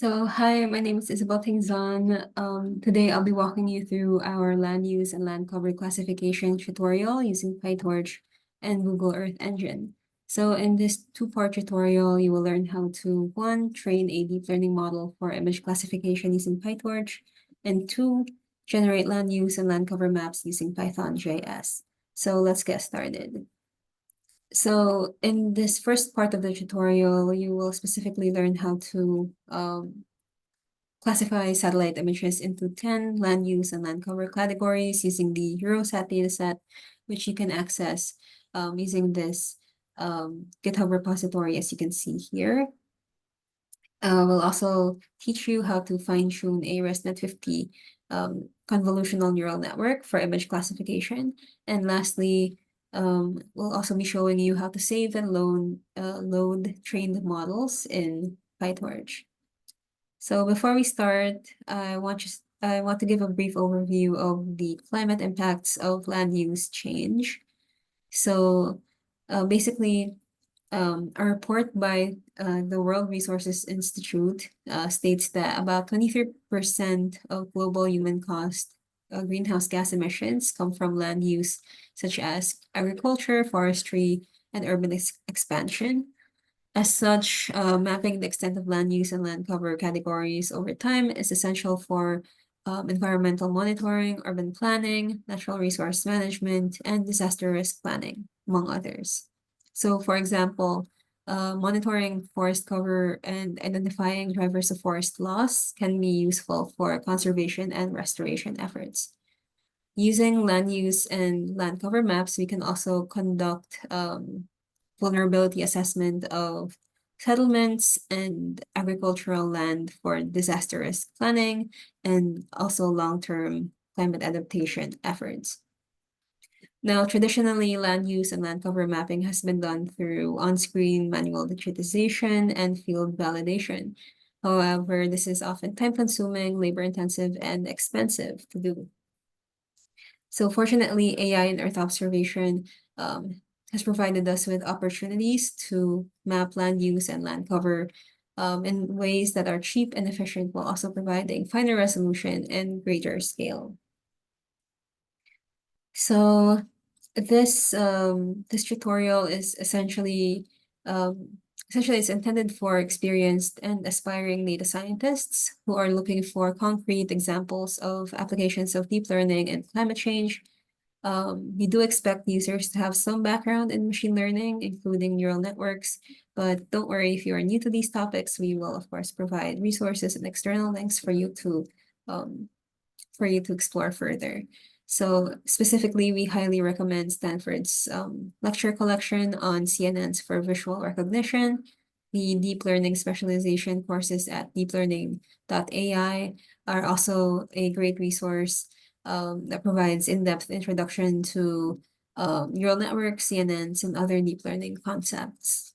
Hi, my name is Isabel Tingzon. Today I'll be walking you through our land use and land cover classification tutorial using Pytorch and Google Earth Engine. So in this two-part tutorial, you will learn how to, one, train a deep learning model for image classification using Pytorch, and two, generate land use and land cover maps using Python.js. So let's get started. So in this first part of the tutorial, you will specifically learn how to classify satellite images into 10 land use and land cover categories using the Euroset dataset, which you can access using this GitHub repository, as you can see here. We'll also teach you how to fine-tune a ResNet 50 convolutional neural network for image classification. And lastly, we'll also be showing you how to save and load trained models in Pytorch. So before we start, I want to give a brief overview of the climate impacts of land use change. So basically, a report by the World Resources Institute states that about 23% of global human-caused greenhouse gas emissions come from land use, such as agriculture, forestry, and urban expansion. As such, mapping the extent of land use and land cover categories over time is essential for environmental monitoring, urban planning, natural resource management, and disaster risk planning, among others. So, for example, monitoring forest cover and identifying drivers of forest loss can be useful for conservation and restoration efforts. Using land use and land cover maps, we can also conduct vulnerability assessment of settlements and agricultural land for disaster risk planning and also long-term climate adaptation efforts. Now, traditionally, land use and land cover mapping has been done through on-screen manual digitization and field validation. However, this is often time-consuming, labor-intensive, and expensive to do. So fortunately, AI and Earth observation has provided us with opportunities to map land use and land cover in ways that are cheap and efficient, while also providing finer resolution and greater scale. So this tutorial is essentially it's intended for experienced and aspiring data scientists who are looking for concrete examples of applications of deep learning and climate change. We do expect users to have some background in machine learning, including neural networks, but don't worry if you are new to these topics. We will, of course, provide resources and external links for you to explore further. So specifically, we highly recommend Stanford's lecture collection on CNNs for visual recognition. The deep learning specialization courses at deeplearning.ai are also a great resource that provides in-depth introduction to neural networks, CNNs, and other deep learning concepts.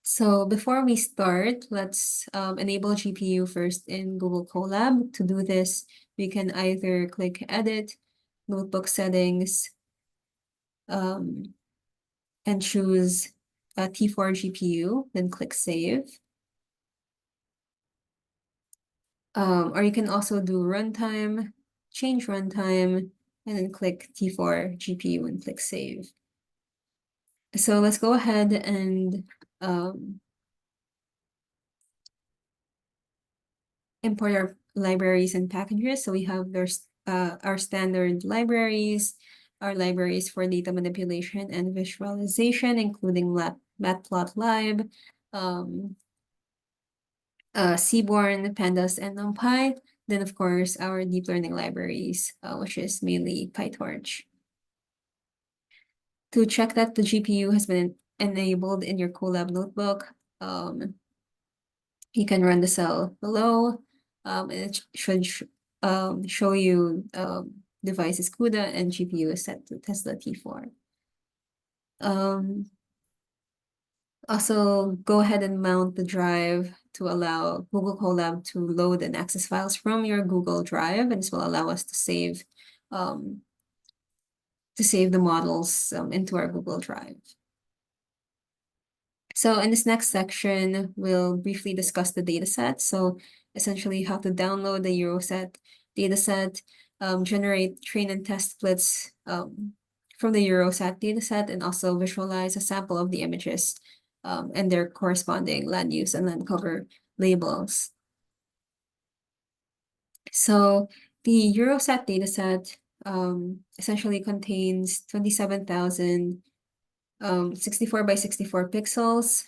So before we start, let's enable GPU first in Google Colab. To do this, we can either click Edit, Notebook Settings, and choose T4 GPU, then click Save. Or you can also do Runtime, change Runtime, and then click T4 GPU and click Save. So let's go ahead and import our libraries and packages. So we have our standard libraries, our libraries for data manipulation and visualization, including Matplotlib, Seaborn, Pandas, and NumPy. Then, of course, our deep learning libraries, which is mainly Pytorch. To check that the GPU has been enabled in your Colab notebook, you can run the cell below. It should show you device is CUDA and GPU is set to Tesla T4. Also, go ahead and mount the drive to allow Google Colab to load and access files from your Google Drive, and this will allow us to save the models into our Google Drive. So in this next section, we'll briefly discuss the dataset. So essentially how to download the Euroset dataset, generate train and test splits from the Euroset dataset, and also visualize a sample of the images and their corresponding land use and land cover labels. So the Euroset dataset essentially contains 27,000 64 by 64 pixels,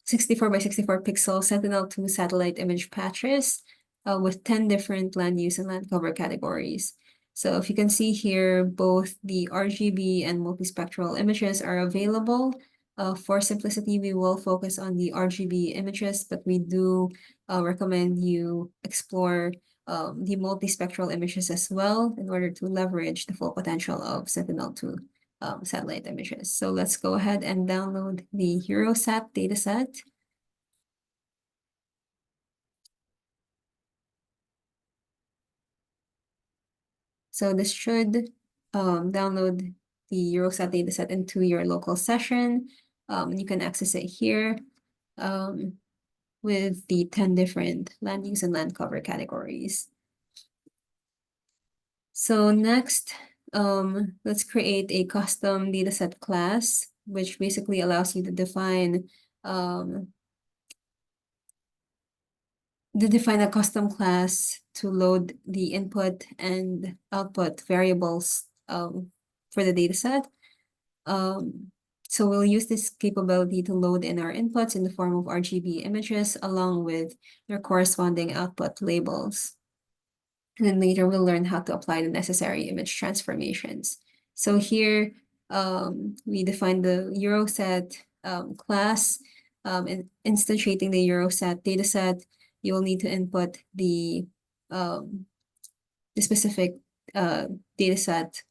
64 by 64 pixel Sentinel-2 satellite image patches with 10 different land use and land cover categories. So if you can see here, both the RGB and multispectral images are available. For simplicity, we will focus on the RGB images, but we do recommend you explore the multispectral images as well in order to leverage the full potential of Sentinel-2 satellite images. So let's go ahead and download the Eurosat dataset. So this should download the Eurosat dataset into your local session. You can access it here with the 10 different land use and land cover categories. So next, let's create a custom dataset class, which basically allows you to define a custom class to load the input and output variables for the dataset. So we'll use this capability to load in our inputs in the form of RGB images along with their corresponding output labels. And then later we'll learn how to apply the necessary image transformations. So here we define the Euroset class and instantiating the Euroset dataset. You will need to input the specific dataset,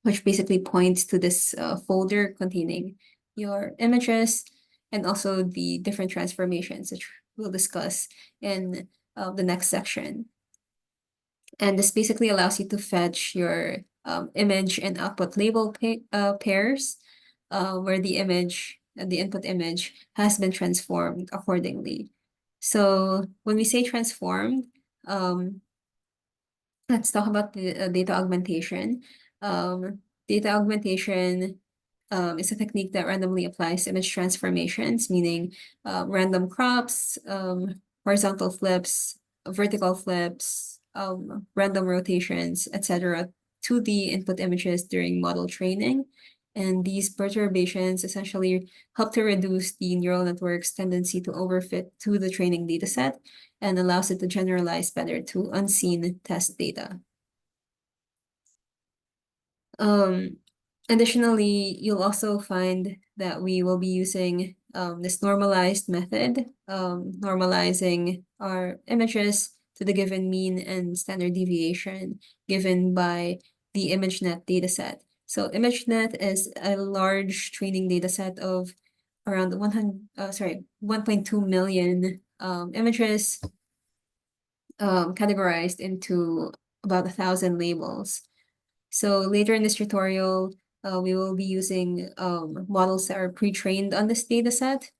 which basically points to this folder containing your images and also the different transformations, which we'll discuss in the next section. And this basically allows you to fetch your image and output label pairs where the image and the input image has been transformed accordingly. So when we say transformed, let's talk about the data augmentation. Data augmentation is a technique that randomly applies image transformations, meaning random crops, horizontal flips, vertical flips, random rotations, etc., to the input images during model training. And these perturbations essentially help to reduce the neural network's tendency to overfit to the training dataset and allows it to generalize better to unseen test data. Additionally, you'll also find that we will be using this normalized method, normalizing our images to the given mean and standard deviation given by the ImageNet dataset. So ImageNet is a large training dataset of around 1.2 million images categorized into about 1,000 labels. So later in this tutorial, we will be using models that are pre-trained on this dataset.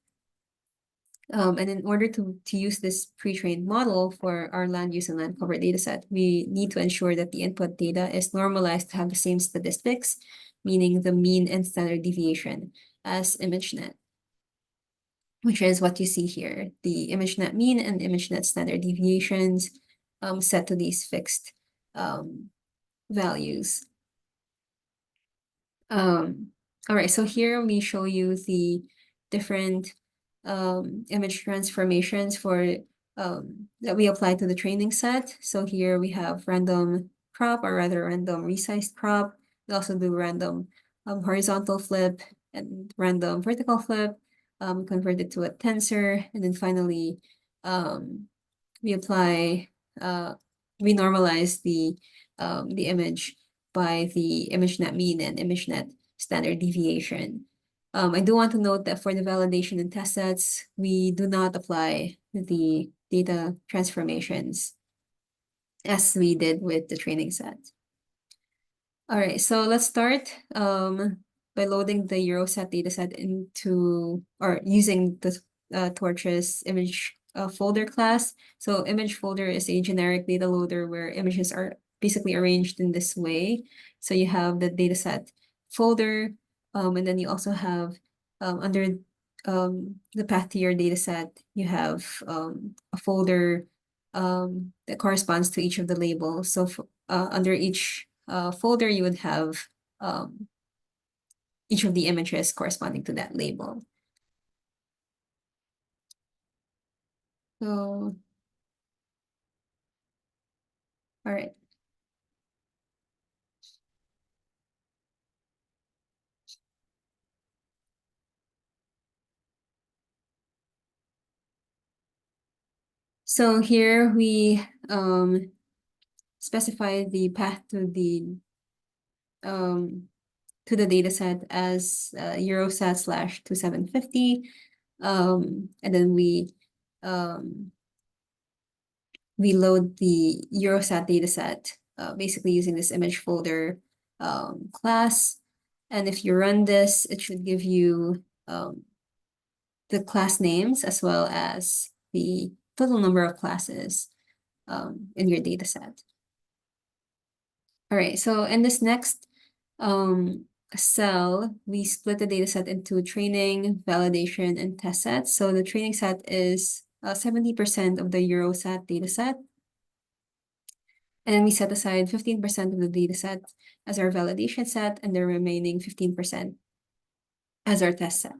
And in order to use this pre-trained model for our land use and land cover dataset, we need to ensure that the input data is normalized to have the same statistics, meaning the mean and standard deviation as ImageNet, which is what you see here. The ImageNet mean and ImageNet standard deviations set to these fixed values. All right, so here we show you the different image transformations for that we apply to the training set. So here we have random crop, or rather random resized crop. We also do random horizontal flip and random vertical flip, converted to a tensor, and then finally we apply we normalize the image by the ImageNet mean and ImageNet standard deviation. I do want to note that for the validation and test sets, we do not apply the data transformations as we did with the training set. All right, so let's start. by loading the Euroset dataset into, or using the Torch's image folder class. So image folder is a generic data loader where images are basically arranged in this way. So you have the dataset folder, and then you also have under the path to your dataset, you have a folder that corresponds to each of the labels. So under each folder, you would have each of the images corresponding to that label. So, all right. So here we specify the path to the dataset as Euroset/2750. And then we load the Euroset dataset, basically using this image folder class. And if you run this, it should give you the class names as well as the total number of classes in your dataset. All right, so in this next cell, we split the dataset into training, validation, and test sets. So the training set is 70% of the Euroset dataset. And then we set aside 15% of the dataset as our validation set, and the remaining 15% as our test set.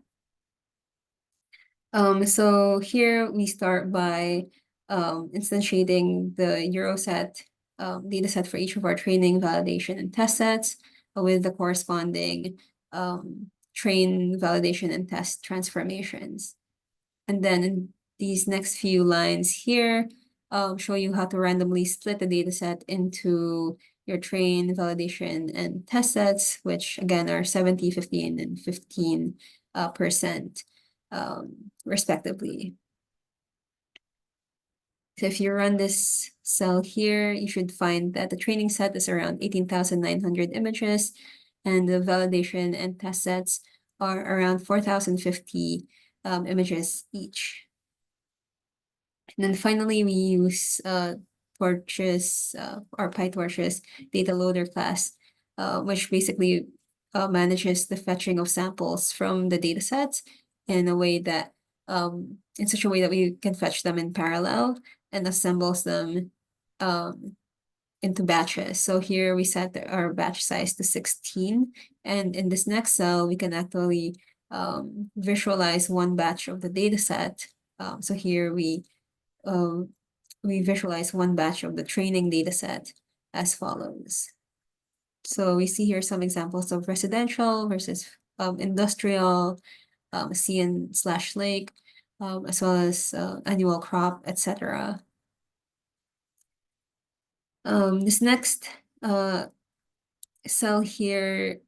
So here we start by instantiating the Euroset dataset for each of our training, validation, and test sets with the corresponding train, validation, and test transformations. And then in these next few lines here, show you how to randomly split the dataset into your train, validation, and test sets, which again are 70, 15, and 15% respectively. So if you run this cell here, you should find that the training set is around 18,900 images, and the validation and test sets are around 4,050 images each. And then finally, we use Pytorch's or Pytorch's data loader class, which basically manages the fetching of samples from the data sets in a way that in such a way that we can fetch them in parallel and assembles them into batches. So here we set our batch size to 16, and in this next cell we can actually visualize one batch of the data set. So here we visualize one batch of the training data set as follows. So we see here some examples of residential versus industrial, sea/lake, as well as annual crop, etc. This next cell here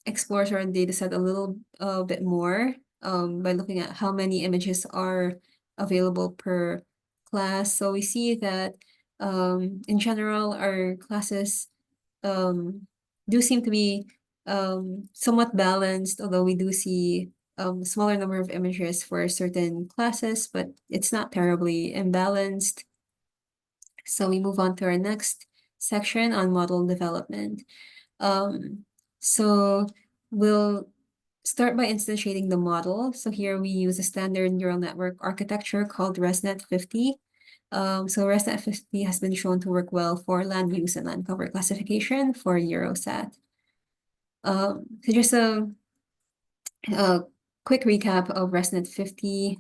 explores our data set a little bit more by looking at how many images are available per class. So we see that in general, our classes do seem to be somewhat balanced, although we do see smaller number of images for certain classes, but it's not terribly imbalanced. So we move on to our next section on model development. So we'll start by instantiating the model. So here we use a standard neural network architecture called ResNet 50. So ResNet 50 has been shown to work well for land use and land cover classification for Euroset. So just a quick recap of ResNet 50.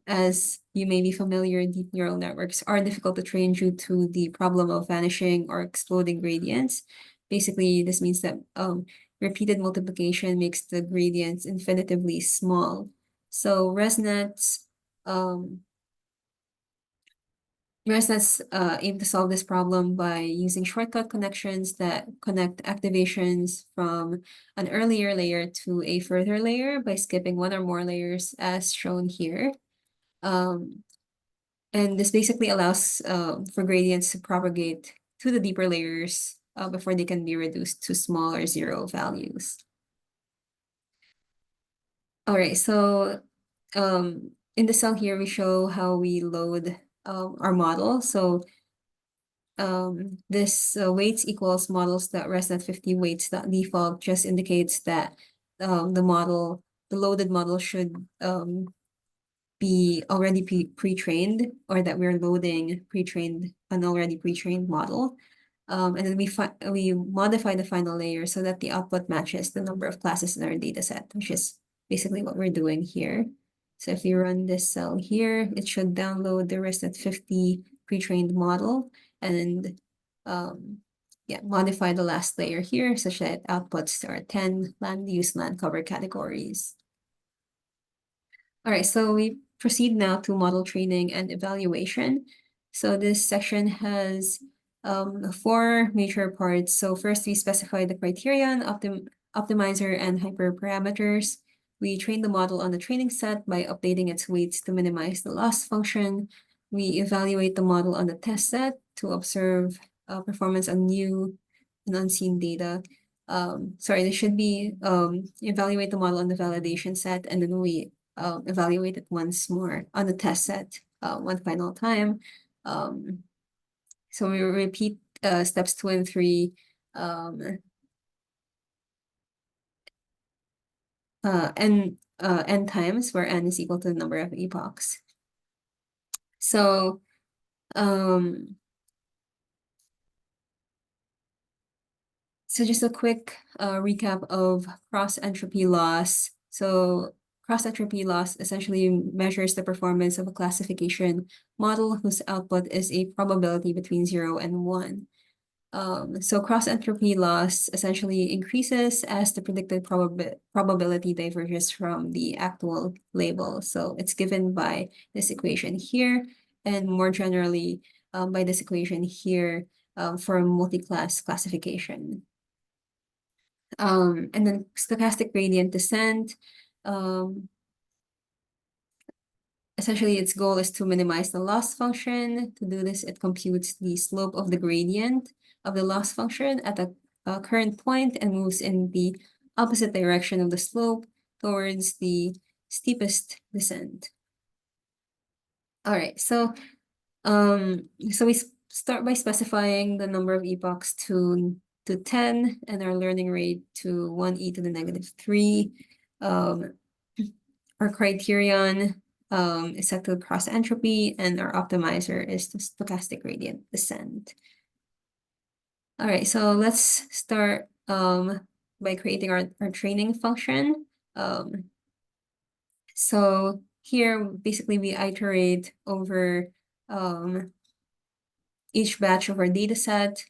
As you may be familiar, deep neural networks are difficult to train due to the problem of vanishing or exploding gradients. Basically, this means that repeated multiplication makes the gradients infinitively small. So ResNets aim to solve this problem by using shortcut connections that connect activations from an earlier layer to a further layer by skipping one or more layers as shown here. And this basically allows for gradients to propagate to the deeper layers before they can be reduced to small or zero values. All right, so in the cell here, we show how we load our model. So this weights equals models that rest at 50 weights that default just indicates that the loaded model should be already pre-trained, or that we're loading an already pre-trained model. And then we modify the final layer so that the output matches the number of classes in our data set, which is basically what we're doing here. So if you run this cell here, it should download the rest at 50 pre-trained model and modify the last layer here such that it outputs our 10 land use, land cover categories. All right, so we proceed now to model training and evaluation. So this section has four major parts. So first, we specify the criterion, optimizer, and hyperparameters. We train the model on the training set by updating its weights to minimize the loss function. We evaluate the model on the test set to observe performance on new and unseen data. Sorry, they should be evaluate the model on the validation set, and then we evaluate it once more on the test set one final time. So we repeat steps 2 and 3 n times, where n is equal to the number of epochs. So just a quick recap of cross-entropy loss. So cross-entropy loss essentially measures the performance of a classification model whose output is a probability between 0 and 1. So cross-entropy loss essentially increases as the predicted probability diverges from the actual label. So it's given by this equation here, and more generally by this equation here for multi-class classification. And then stochastic gradient descent. Essentially, its goal is to minimize the loss function. To do this, it computes the slope of the gradient of the loss function at a current point and moves in the opposite direction of the slope towards the steepest descent. All right, so we start by specifying the number of epochs to 10 and our learning rate to 1e to the -3. Our criterion is set to cross entropy, and our optimizer is the stochastic gradient descent. All right, so let's start by creating our training function. So here, basically, we iterate over each batch of our data set.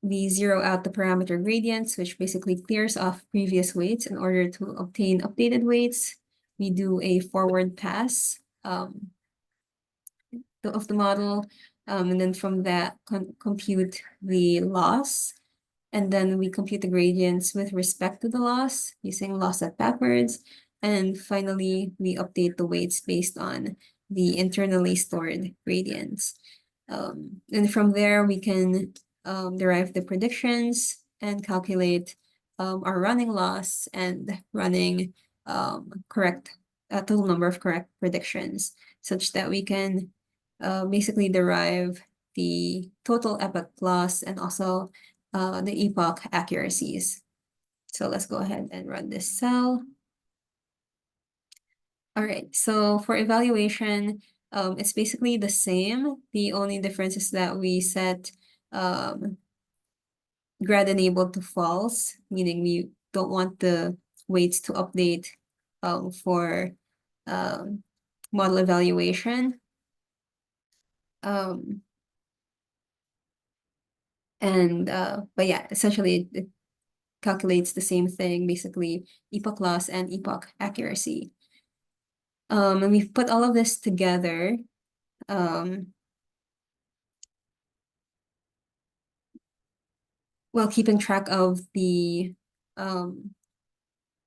We zero out the parameter gradients, which basically clears off previous weights in order to obtain updated weights. We do a forward pass of the model, and then from that compute the loss. And then we compute the gradients with respect to the loss using loss set backwards. And finally, we update the weights based on the internally stored gradients. And from there, we can derive the predictions and calculate our running loss and running correct total number of correct predictions, such that we can basically derive the total epoch loss and also the epoch accuracies. So let's go ahead and run this cell. All right, so for evaluation, it's basically the same. The only difference is that we set grad enabled to false, meaning we don't want the weights to update for model evaluation. But yeah, essentially it calculates the same thing, basically epoch loss and epoch accuracy. And we've put all of this together. While keeping track of the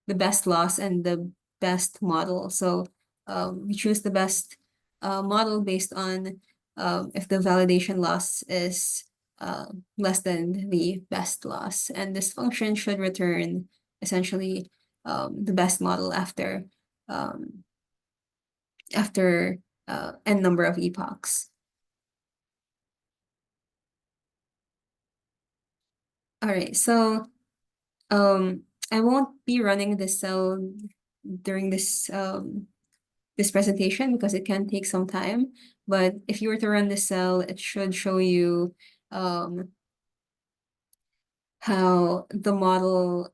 best loss and the best model. So we choose the best model based on if the validation loss is less than the best loss. And this function should return essentially the best model after after n number of epochs. All right, so I won't be running this cell during this presentation because it can take some time. But if you were to run this cell, it should show you how the model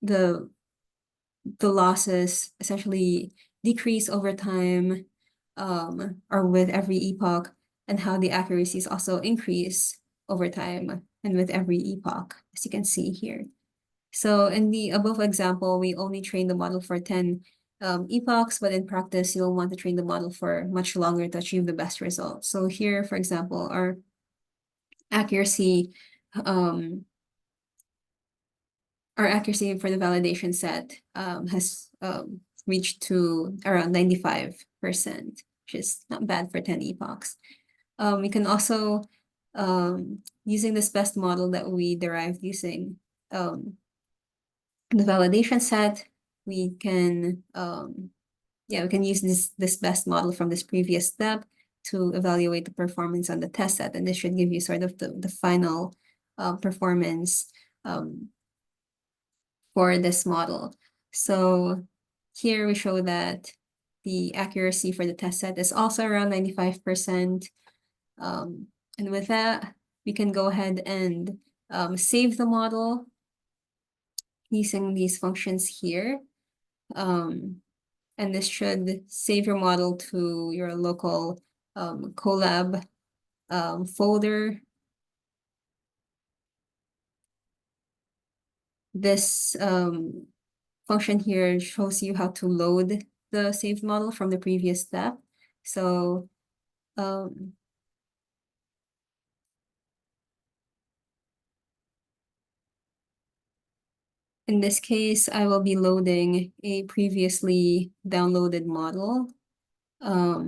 the losses essentially decrease over time or with every epoch, and how the accuracies also increase over time and with every epoch, as you can see here. So in the above example, we only train the model for 10 epochs, but in practice, you'll want to train the model for much longer to achieve the best results. So here, for example, our accuracy for the validation set has reached to around 95%, which is not bad for 10 epochs. We can also, using this best model that we derived using the validation set, we can we can use this best model from this previous step to evaluate the performance on the test set, and this should give you sort of the final performance for this model. So here we show that the accuracy for the test set is also around 95%. And with that, we can go ahead and save the model using these functions here. And this should save your model to your local Colab folder. This function here shows you how to load the saved model from the previous step. So in this case, I will be loading a previously downloaded model, a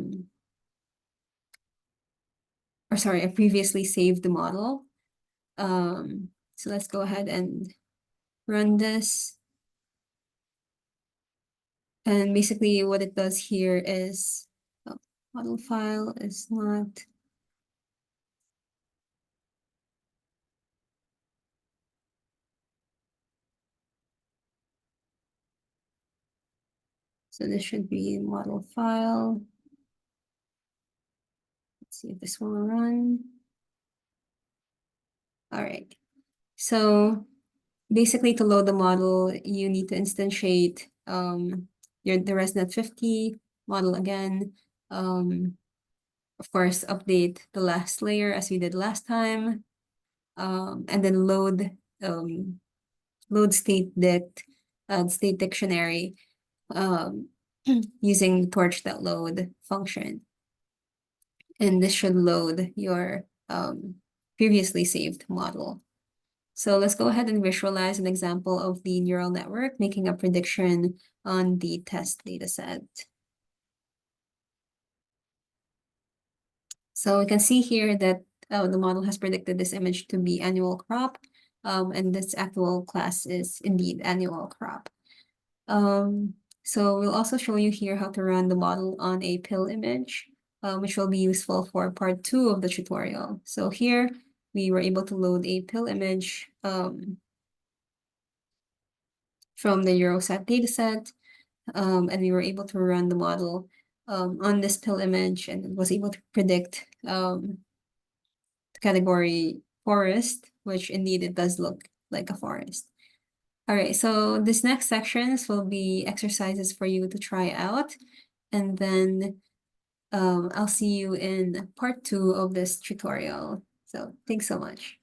previously saved model. So let's go ahead and run this. And basically what it does here is, model file is not, so this should be model file. Let's see if this will run. All right. So basically to load the model, you need to instantiate the ResNet50 model again. Of course, update the last layer as we did last time. And then load state dictionary using the torch.load function. And this should load your previously saved model. So let's go ahead and visualize an example of the neural network making a prediction on the test dataset. So we can see here that the model has predicted this image to be annual crop, and this actual class is indeed annual crop. So we'll also show you here how to run the model on a pill image, which will be useful for part 2 of the tutorial. So here we were able to load a pill image from the Euroset dataset, and we were able to run the model on this pill image, and it was able to predict the category forest, which indeed it does look like a forest. All right, so this next sections will be exercises for you to try out, and then I'll see you in part 2 of this tutorial. So thanks so much.